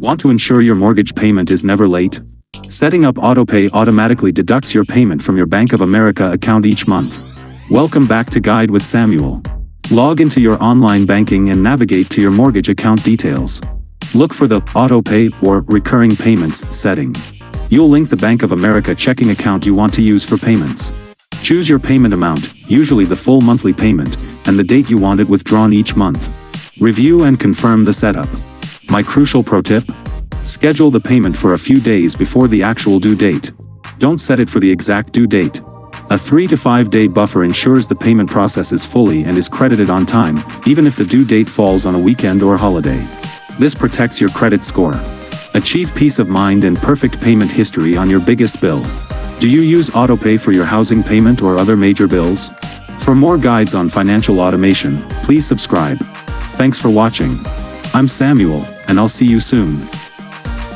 Want to ensure your mortgage payment is never late? Setting up AutoPay automatically deducts your payment from your Bank of America account each month. Welcome back to Guide with Samuel. Log into your online banking and navigate to your mortgage account details. Look for the AutoPay or Recurring Payments setting. You'll link the Bank of America checking account you want to use for payments. Choose your payment amount, usually the full monthly payment, and the date you want it withdrawn each month. Review and confirm the setup. My crucial pro tip: schedule the payment for a few days before the actual due date. Don't set it for the exact due date. A 3 to 5 day buffer ensures the payment processes fully and is credited on time, even if the due date falls on a weekend or holiday. This protects your credit score. Achieve peace of mind and perfect payment history on your biggest bill. Do you use AutoPay for your housing payment or other major bills? For more guides on financial automation, please subscribe. Thanks for watching. I'm Samuel, and I'll see you soon.